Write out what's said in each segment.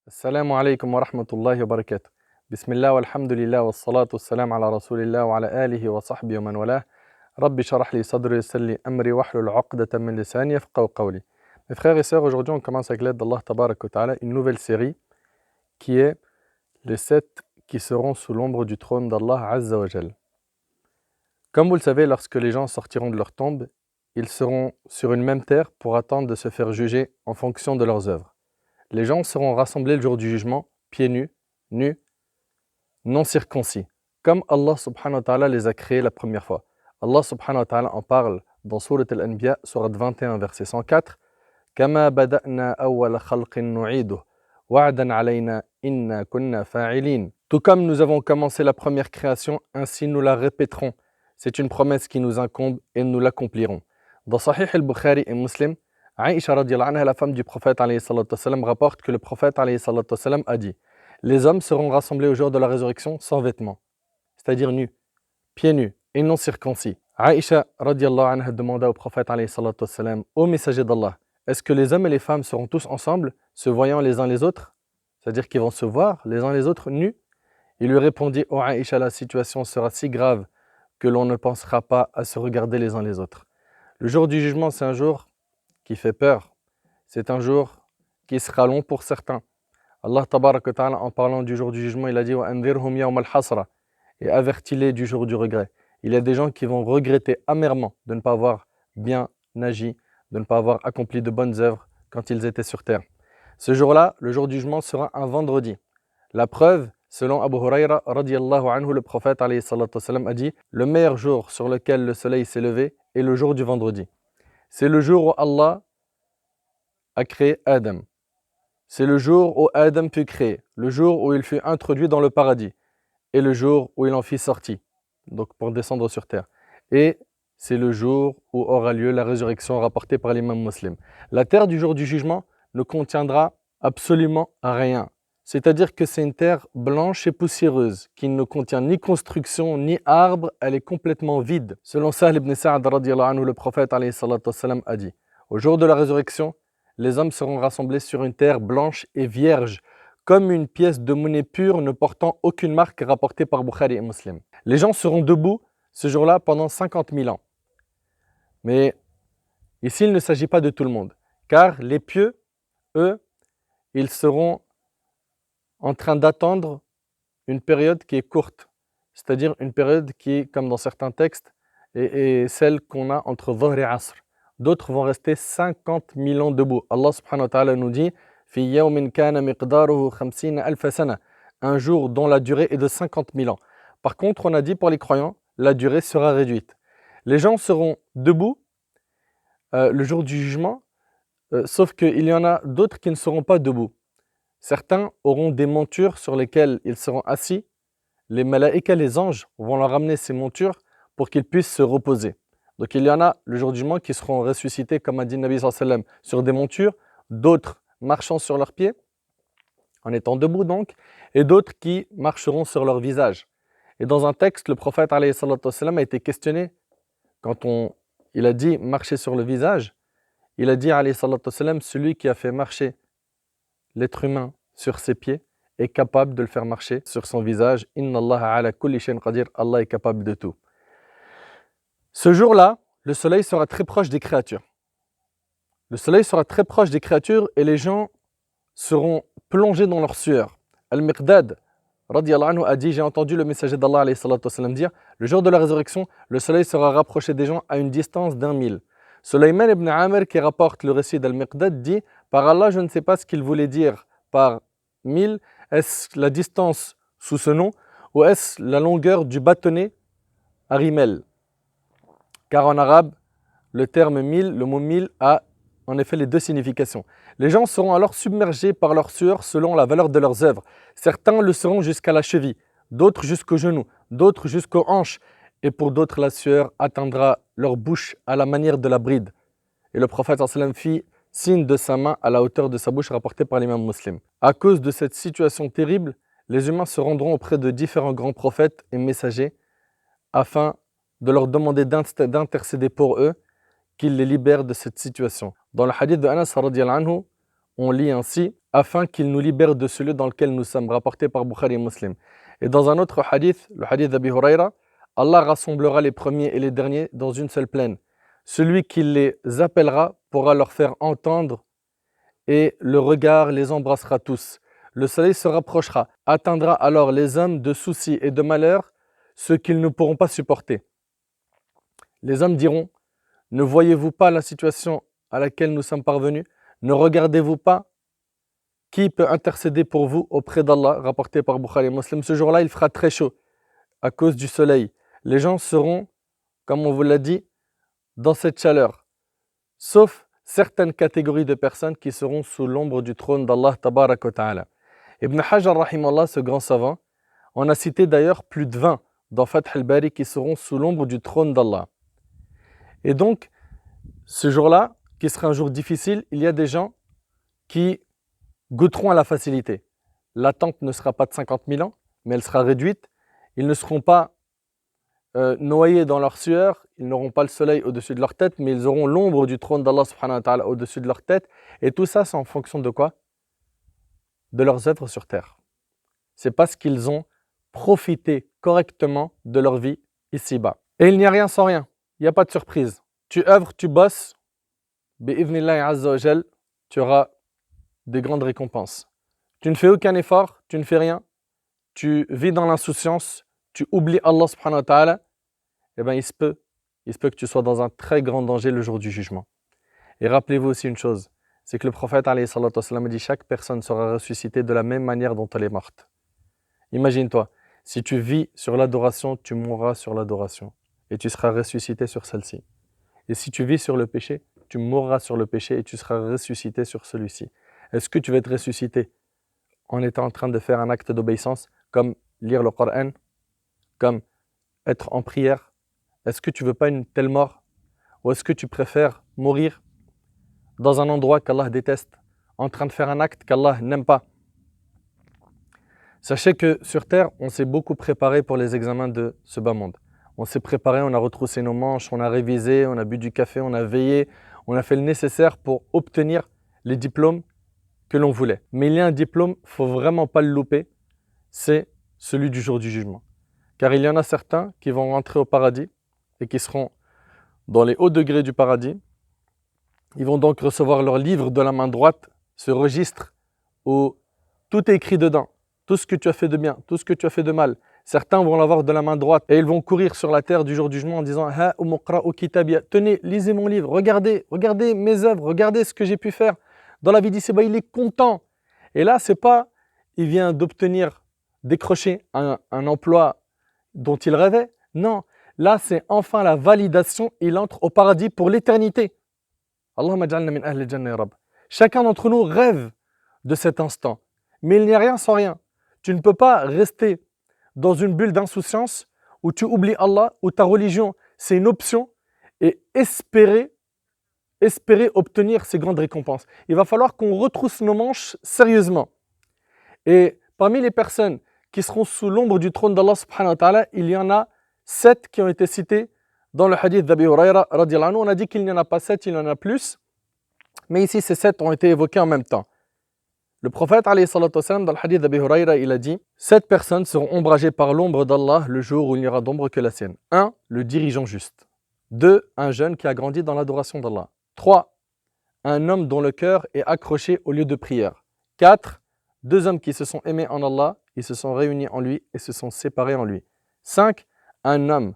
السلام عليكم ورحمة الله وبركاته. بسم الله والحمد لله والصلاة والسلام على رسول الله وعلى آله وصحبه ومن والاه. ربي شرح لي صدري ويسر لي أمري واحلل عقدة من لساني يفقهوا قولي. Mes frères et sœurs, aujourd'hui on commence avec l'aide d'Allah Tabarak wa Ta'ala une nouvelle série qui est les 7 qui seront sous l'ombre du trône d'Allah Azza wa Jal. Comme vous le savez, lorsque les gens sortiront de leur tombe, ils seront sur une même terre pour attendre de se faire juger en fonction de leurs œuvres. Les gens seront rassemblés le jour du jugement, pieds nus, non circoncis, comme Allah subhanahu wa ta'ala les a créés la première fois. Allah subhanahu wa ta'ala en parle dans Surat Al-Anbiya, Surat 21, verset 104. كما بدأنا أول خلق نعيده وعدا علينا إنا كنا فاعلين. Tout comme nous avons commencé la première création, ainsi nous la répéterons. C'est une promesse qui nous incombe et nous l'accomplirons. Dans Sahih al-Bukhari et Muslim, Aïcha radiallahu anha, la femme du prophète alayhi salatu wassalam, rapporte que le prophète alayhi salatu wassalam a dit: les hommes seront rassemblés au jour de la résurrection sans vêtements, c'est-à-dire nus, pieds nus et non circoncis. Aïcha radiallahu anha demanda au prophète alayhi salatu wassalam: ô messager d'Allah, est-ce que les hommes et les femmes seront tous ensemble, se voyant les uns les autres? C'est-à-dire qu'ils vont se voir les uns les autres nus? Il lui répondit: ô Aïcha, la situation sera si grave que l'on ne pensera pas à se regarder les uns les autres. Le jour du jugement, c'est un jour qui fait peur. C'est un jour qui sera long pour certains. Allah Tabarak wa Ta'ala, en parlant du jour du jugement, il a dit: وَأَنذِرْهُمْ يَوْمَ الْحَسْرَةِ, et avertis-les du jour du regret. Il y a des gens qui vont regretter amèrement de ne pas avoir bien agi, de ne pas avoir accompli de bonnes œuvres quand ils étaient sur terre. Ce jour-là, le jour du jugement, sera un vendredi. La preuve, selon Abu Huraira radiyallahu anhu, le prophète alayhi salatu wassalam a dit: le meilleur jour sur lequel le soleil s'est levé est le jour du vendredi. C'est le jour où Allah a créé Adam. C'est le jour où Adam fut créé, le jour où il fut introduit dans le paradis, et le jour où il en fit sortie, donc pour descendre sur terre. Et c'est le jour où aura lieu la résurrection rapportée par l'imam Muslim. La terre du jour du jugement ne contiendra absolument rien. C'est-à-dire que c'est une terre blanche et poussiéreuse, qui ne contient ni construction, ni arbre, elle est complètement vide. Selon Sahl ibn Sa'd radiyallahu anhu, le prophète alayhi salatu wassalam a dit: au jour de la résurrection, les hommes seront rassemblés sur une terre blanche et vierge, comme une pièce de monnaie pure ne portant aucune marque, rapportée par Bukhari et Muslim. Les gens seront debout ce jour-là pendant 50 000 ans. Mais ici, il ne s'agit pas de tout le monde, car les pieux, eux, ils seront en train d'attendre une période qui est courte, c'est-à-dire une période qui, comme dans certains textes, est celle qu'on a entre Dhuhr et Asr. D'autres vont rester 50 000 ans debout. Allah subhanahu wa ta'ala nous dit: Fi yawmin kana miqdaruhu 50 alf sana, un jour dont la durée est de 50 000 ans. Par contre, on a dit pour les croyants, la durée sera réduite. Les gens seront debout le jour du jugement, sauf qu'il y en a d'autres qui ne seront pas debout. Certains auront des montures sur lesquelles ils seront assis. Les malaïkas, les anges, vont leur amener ces montures pour qu'ils puissent se reposer. Donc il y en a le jour du jugement qui seront ressuscités, comme a dit Nabi sallallahu alayhi wa sallam, sur des montures, d'autres marchant sur leurs pieds, en étant debout donc, et d'autres qui marcheront sur leur visage. Et dans un texte, le prophète alayhi salatu wa sallam a été questionné quand il a dit marcher sur le visage. Il a dit alayhi salatu wa sallam: celui qui a fait marcher l'être humain sur ses pieds est capable de le faire marcher sur son visage. Inna Allah ala kulli shayn qadir, Allah est capable de tout. Ce jour-là, le soleil sera très proche des créatures. Le soleil sera très proche des créatures et les gens seront plongés dans leur sueur. Al-Miqdad radiyallahu anhu a dit: j'ai entendu le messager d'Allah alayhi salatu wassalam dire: le jour de la résurrection, le soleil sera rapproché des gens à une distance d'1 mille. Sulayman ibn Amir, qui rapporte le récit d'Al-Miqdad, dit: par Allah, je ne sais pas ce qu'il voulait dire par 1000. Est-ce la distance sous ce nom ou est-ce la longueur du bâtonnet à rimel? Car en arabe, le terme 1000, le mot 1000 a en effet les deux significations. Les gens seront alors submergés par leur sueur selon la valeur de leurs œuvres. Certains le seront jusqu'à la cheville, d'autres jusqu'au genou, d'autres jusqu'aux hanches, et pour d'autres la sueur atteindra leur bouche à la manière de la bride. Et le prophète sallallahu alayhi wa sallam fit signe de sa main à la hauteur de sa bouche, rapporté par l'imam Muslim. À cause de cette situation terrible, les humains se rendront auprès de différents grands prophètes et messagers afin de leur demander d'intercéder pour eux, qu'ils les libèrent de cette situation. Dans le hadith de Anas radiyallahu anhu, on lit ainsi, afin qu'il nous libère de celui dans lequel nous sommes, rapporté par Bukhari et Muslim. Et dans un autre hadith, le hadith d'Abi Huraira, Allah rassemblera les premiers et les derniers dans une seule plaine. Celui qui les appellera pourra leur faire entendre et le regard les embrassera tous. Le soleil se rapprochera, atteindra alors les hommes de soucis et de malheurs, ce qu'ils ne pourront pas supporter. Les hommes diront, ne voyez-vous pas la situation à laquelle nous sommes parvenus? Ne regardez-vous pas qui peut intercéder pour vous auprès d'Allah, rapporté par Bukhari et Muslim. Ce jour-là, il fera très chaud à cause du soleil. Les gens seront, comme on vous l'a dit, dans cette chaleur, sauf certaines catégories de personnes qui seront sous l'ombre du trône d'Allah tabarak wa ta'ala. Ibn Hajar rahimallah, ce grand savant, on a cité d'ailleurs plus de 20 dans Fath al-Bari qui seront sous l'ombre du trône d'Allah. Et donc, ce jour-là, qui sera un jour difficile, il y a des gens qui goûteront à la facilité. L'attente ne sera pas de 50 000 ans, mais elle sera réduite. Ils ne seront pas noyés dans leur sueur, ils n'auront pas le soleil au-dessus de leur tête, mais ils auront l'ombre du trône d'Allah subhanahu wa ta'ala au-dessus de leur tête. Et tout ça, c'est en fonction de quoi? De leurs œuvres sur terre. C'est parce qu'ils ont profité correctement de leur vie ici-bas. Et il n'y a rien sans rien. Il n'y a pas de surprise. Tu œuvres, tu bosses, bi'idhnillahi azza wa jal, tu auras des grandes récompenses. Tu ne fais aucun effort, tu ne fais rien, tu vis dans l'insouciance, tu oublies Allah subhanahu wa ta'ala, eh bien il se peut que tu sois dans un très grand danger le jour du jugement. Et rappelez-vous aussi une chose, c'est que le prophète alayhi salatu wassalam dit chaque personne sera ressuscitée de la même manière dont elle est morte. Imagine-toi, si tu vis sur l'adoration, tu mourras sur l'adoration et tu seras ressuscité sur celle-ci. Et si tu vis sur le péché, tu mourras sur le péché et tu seras ressuscité sur celui-ci. Est-ce que tu vas être ressuscité en étant en train de faire un acte d'obéissance comme lire le Coran, comme être en prière? Est-ce que tu ne veux pas une telle mort? Ou est-ce que tu préfères mourir dans un endroit qu'Allah déteste, en train de faire un acte qu'Allah n'aime pas? Sachez que sur terre, on s'est beaucoup préparé pour les examens de ce bas monde. On s'est préparé, on a retroussé nos manches, on a révisé, on a bu du café, on a veillé, on a fait le nécessaire pour obtenir les diplômes que l'on voulait. Mais il y a un diplôme, il ne faut vraiment pas le louper, c'est celui du jour du jugement. Car il y en a certains qui vont rentrer au paradis et qui seront dans les hauts degrés du paradis. Ils vont donc recevoir leur livre de la main droite, ce registre où tout est écrit dedans. Tout ce que tu as fait de bien, tout ce que tu as fait de mal. Certains vont l'avoir de la main droite et ils vont courir sur la terre du jour du jugement en disant « Ha umuqra'u kitabia » tenez, lisez mon livre, regardez mes œuvres, regardez ce que j'ai pu faire. Dans la vie d'ici-bas, il est content. Et là, c'est pas, il vient décrocher un emploi dont il rêvait. Non, là, c'est enfin la validation. Il entre au paradis pour l'éternité. Allahumma ja'alna min ahli al-jannah ya Rabb. Chacun d'entre nous rêve de cet instant. Mais il n'y a rien sans rien. Tu ne peux pas rester dans une bulle d'insouciance où tu oublies Allah, où ta religion, c'est une option, et espérer obtenir ces grandes récompenses. Il va falloir qu'on retrousse nos manches sérieusement. Et parmi les personnes qui seront sous l'ombre du trône d'Allah subhanahu wa ta'ala, il y en a 7 qui ont été cités dans le hadith d'Abi Huraira radiyallahu anhu. On a dit qu'il n'y en a pas 7, il y en a plus. Mais ici, ces 7 ont été évoqués en même temps. Le prophète alayhi salatu wassalam, dans le hadith d'Abi Huraira, il a dit 7 personnes seront ombragées par l'ombre d'Allah le jour où il n'y aura d'ombre que la sienne. 1. Le dirigeant juste. 2. Un jeune qui a grandi dans l'adoration d'Allah. 3. Un homme dont le cœur est accroché au lieu de prière. 4. 2 hommes qui se sont aimés en Allah, ils se sont réunis en lui et se sont séparés en lui. 5. Un homme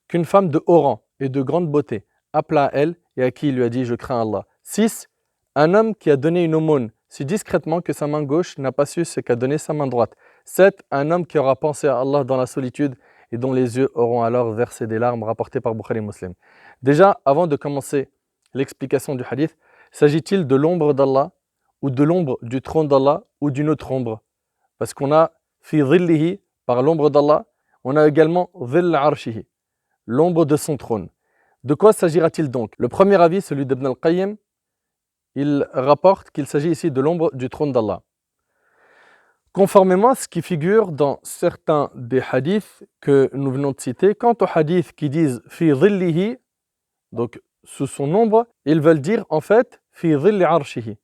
qu'une femme de haut rang et de grande beauté appela à elle et à qui il lui a dit « Je crains Allah ». 6. Un homme qui a donné une aumône si discrètement que sa main gauche n'a pas su ce qu'a donné sa main droite. 7. Un homme qui aura pensé à Allah dans la solitude et dont les yeux auront alors versé des larmes, rapportées par Bukhari Muslim. Déjà, avant de commencer l'explication du hadith, s'agit-il de l'ombre d'Allah ou de l'ombre du trône d'Allah ou d'une autre ombre? Parce qu'on a fi dhillihi, par l'ombre d'Allah, on a également dhill arshihi, l'ombre de son trône. De quoi s'agira-t-il donc? Le premier avis, celui d'Ibn al-Qayyim, il rapporte qu'il s'agit ici de l'ombre du trône d'Allah. Conformément à ce qui figure dans certains des hadiths que nous venons de citer, quant aux hadiths qui disent fi dhillihi, donc sous son ombre, ils veulent dire en fait fi dhilli arshihi,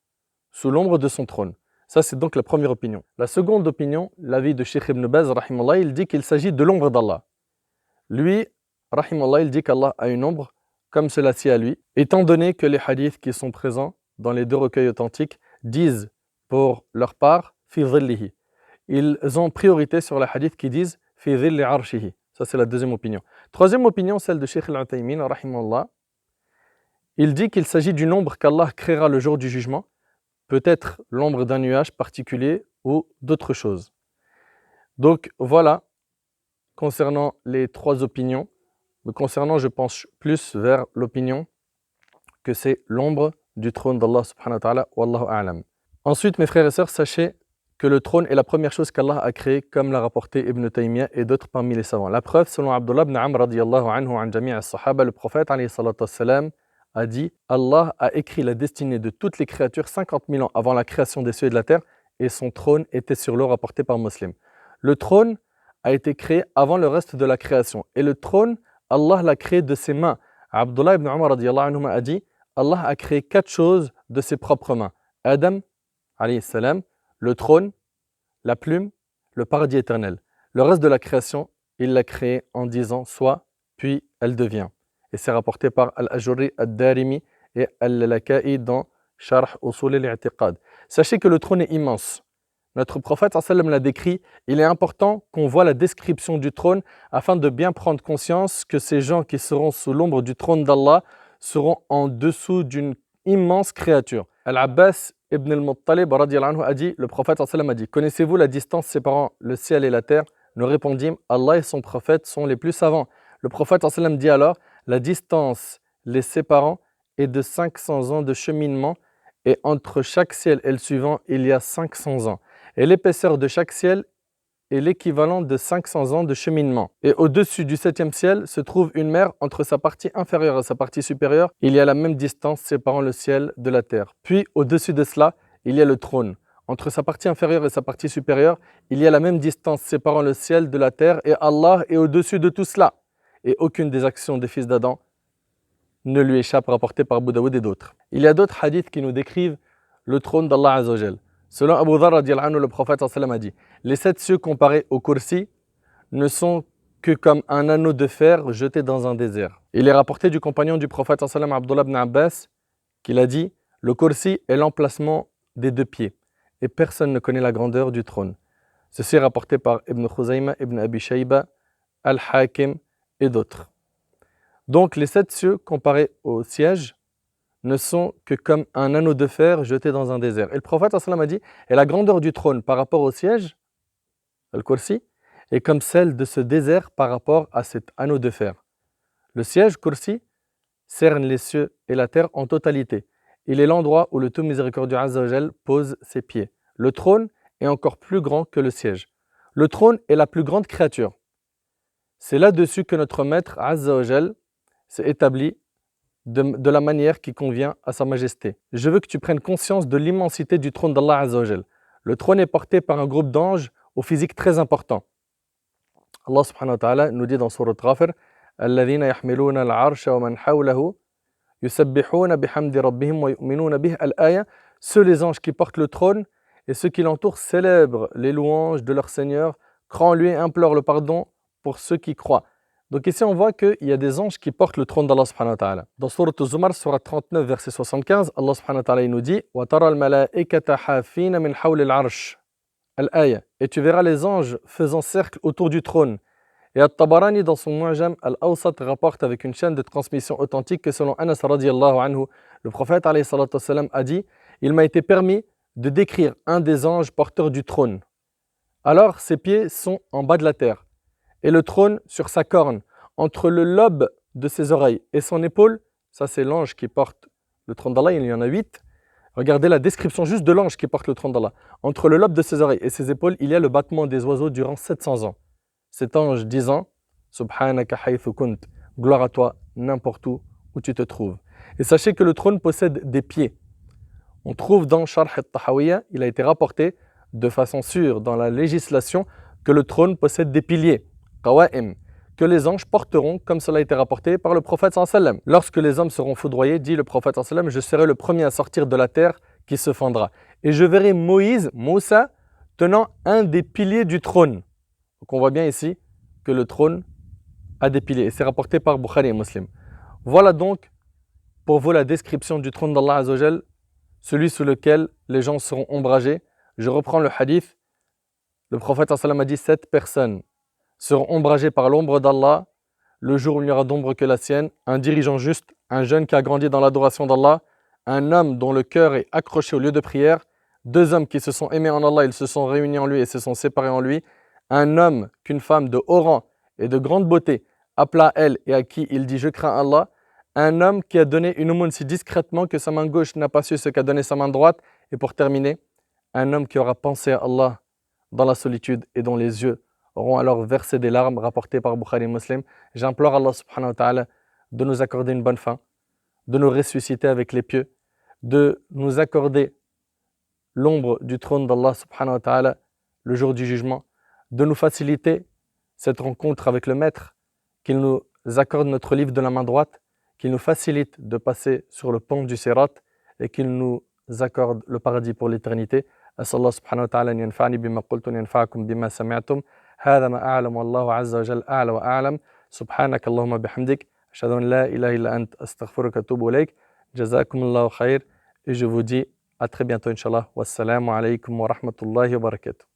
sous l'ombre de son trône. Ça, c'est donc la première opinion. La seconde opinion, l'avis de Cheikh Ibn Baz, rahimallah, il dit qu'il s'agit de l'ombre d'Allah. Lui, rahimallah, il dit qu'Allah a une ombre comme cela-ci à lui, étant donné que les hadiths qui sont présents dans les deux recueils authentiques disent pour leur part fi dhillihi. Ils ont priorité sur les hadiths qui disent fi dhilli arshihi. Ça, c'est la deuxième opinion. Troisième opinion, celle de Cheikh Al-Uthaymin, rahimallah. Il dit qu'il s'agit d'une ombre qu'Allah créera le jour du jugement, peut-être l'ombre d'un nuage particulier ou d'autres choses. Donc voilà, concernant les trois opinions, me concernant, je pense plus vers l'opinion que c'est l'ombre du trône d'Allah subhanahu wa ta'ala, wallahu a'lam. Ensuite, mes frères et sœurs, sachez que le trône est la première chose qu'Allah a créée, comme l'a rapporté Ibn Taymiyyah et d'autres parmi les savants. La preuve, selon Abdullah ibn Amr radiyallahu anhu an jami' as-sahaba, le prophète alayhi salatu wassalam a dit « Allah a écrit la destinée de toutes les créatures 50 000 ans avant la création des cieux et de la terre et son trône était sur l'eau rapporté par Muslim. » Le trône a été créé avant le reste de la création et le trône, Allah l'a créé de ses mains. Abdullah ibn Umar radiyallahu anhu a dit « Allah a créé 4 choses de ses propres mains. Adam, alayhi salam, le trône, la plume, le paradis éternel. Le reste de la création, il l'a créé en disant « soit, puis elle devient ». Et c'est rapporté par Al-Ajurri Ad-Darimi et Al-Laka'i dans Sharh Usul al-I'tiqad. Sachez que le trône est immense. Notre prophète sallam l'a décrit. Il est important qu'on voit la description du trône afin de bien prendre conscience que ces gens qui seront sous l'ombre du trône d'Allah seront en dessous d'une immense créature. Al-Abbas ibn al-Muttalib radiyallahu anhu a dit, le prophète sallam a dit, connaissez-vous la distance séparant le ciel et la terre? Nous répondîmes, Allah et son prophète sont les plus savants. Le prophète sallam dit alors, la distance les séparant est de 500 ans de cheminement et entre chaque ciel et le suivant, il y a 500 ans. Et l'épaisseur de chaque ciel est l'équivalent de 500 ans de cheminement. Et au-dessus du 7e ciel se trouve une mer entre sa partie inférieure et sa partie supérieure. Il y a la même distance séparant le ciel de la terre. Puis au-dessus de cela, il y a le trône. Entre sa partie inférieure et sa partie supérieure, il y a la même distance séparant le ciel de la terre et Allah est au-dessus de tout cela. Et aucune des actions des fils d'Adam ne lui échappe, rapportée par Abu Daoud et d'autres. Il y a d'autres hadiths qui nous décrivent le trône d'Allah Azza wa Jal. Selon Abu Dharr radiyallahu anhu, le prophète sallam a dit « Les 7 cieux comparés au Kursi ne sont que comme un anneau de fer jeté dans un désert. » Il est rapporté du compagnon du prophète sallam Abdullah ibn Abbas qu'il a dit « Le Kursi est l'emplacement des 2 pieds et personne ne connaît la grandeur du trône. » Ceci est rapporté par Ibn Khuzayma, Ibn Abi Shayba, Al-Hakim et d'autres. Donc les 7 cieux comparés au siège ne sont que comme un anneau de fer jeté dans un désert. Et le prophète sallam a dit, et la grandeur du trône par rapport au siège, Al-Kursi, est comme celle de ce désert par rapport à cet anneau de fer. Le siège, Kursi, cerne les cieux et la terre en totalité. Il est l'endroit où le tout miséricordieux Azza wa Jal pose ses pieds. Le trône est encore plus grand que le siège. Le trône est la plus grande créature. C'est là-dessus que notre maître Azza wa Jal s'est établi de la manière qui convient à sa majesté. Je veux que tu prennes conscience de l'immensité du trône d'Allah Azza wa Jal. Le trône est porté par un groupe d'anges au physique très important. Allah subhanahu wa ta'ala nous dit dans Sourate Ghafir الذين يحملون العرش ومن حوله يسبحون بحمد ربهم ويؤمنون به الآية. Ceux les anges qui portent le trône et ceux qui l'entourent célèbrent les louanges de leur Seigneur, croient en lui et implorent le pardon pour ceux qui croient. Donc ici on voit qu'il y a des anges qui portent le trône d'Allah subhanahu wa ta'ala. Dans Sourate Az-Zumar, Sourate 39, verset 75, Allah subhanahu wa ta'ala il nous dit وَتَرَى الْمَلَائِكَةَ حَافِينَ مِنْ حَوْلِ الْعَرْشِ Al-Aya. Et tu verras les anges faisant cercle autour du trône. Et At-Tabarani dans son Mu'jam Al-Awsat rapporte avec une chaîne de transmission authentique que selon Anas radiyallahu anhu, le prophète alayhi salatu wassalam a dit « Il m'a été permis de décrire un des anges porteurs du trône. Alors ses pieds sont en bas de la terre et le trône sur sa corne, entre le lobe de ses oreilles et son épaule, ça c'est l'ange qui porte le trône d'Allah, il y en a 8. Regardez la description juste de l'ange qui porte le trône d'Allah. Entre le lobe de ses oreilles et ses épaules, il y a le battement des oiseaux durant 700 ans. Cet ange disant « Subhanaka haythu kunt » gloire à toi n'importe où tu te trouves. Et sachez que le trône possède des pieds. On trouve dans Sharh al-Tahawiyya, il a été rapporté de façon sûre dans la législation que le trône possède des piliers, qawa'im, que les anges porteront, comme cela a été rapporté par le prophète sallam. Lorsque les hommes seront foudroyés, dit le prophète sallam, je serai le premier à sortir de la terre, qui se fendra. Et je verrai Moïse, Moussa, tenant un des piliers du trône. Donc on voit bien ici que le trône a des piliers. Et c'est rapporté par Bukhari et Muslim. Voilà donc pour vous la description du trône d'Allah Azzawajal, celui sous lequel les gens seront ombragés. Je reprends le hadith. Le prophète sallam a dit 7 personnes seront ombragées par l'ombre d'Allah le jour où il n'y aura d'ombre que la sienne, un dirigeant juste, un jeune qui a grandi dans l'adoration d'Allah, un homme dont le cœur est accroché au lieu de prière, 2 hommes qui se sont aimés en Allah, ils se sont réunis en lui et se sont séparés en lui, un homme qu'une femme de haut rang et de grande beauté appela à elle et à qui il dit « Je crains Allah », un homme qui a donné une aumône si discrètement que sa main gauche n'a pas su ce qu'a donné sa main droite, et pour terminer, un homme qui aura pensé à Allah dans la solitude et dont les yeux auront alors versé des larmes, rapportées par Bukhari et Muslim. J'implore Allah subhanahu wa ta'ala de nous accorder une bonne fin, de nous ressusciter avec les pieux, de nous accorder l'ombre du trône d'Allah subhanahu wa ta'ala le jour du jugement, de nous faciliter cette rencontre avec le Maître, qu'il nous accorde notre livre de la main droite, qu'il nous facilite de passer sur le pont du Sirat et qu'il nous accorde le paradis pour l'éternité. أسأل الله سبحانه وتعالى أن ينفعني بما قلت وأن ينفعكم بما سمعتم. هذا ما أعلم والله عز وجل أعلى وأعلم. سبحانك اللهم بحمدك أشهد أن لا إله إلا أنت أستغفرك وأتوب إليك. جزاكم الله خير et je vous dis à très bientôt Inch'Allah. Wassalamu alaikum wa rahmatullahi wa barakatuh.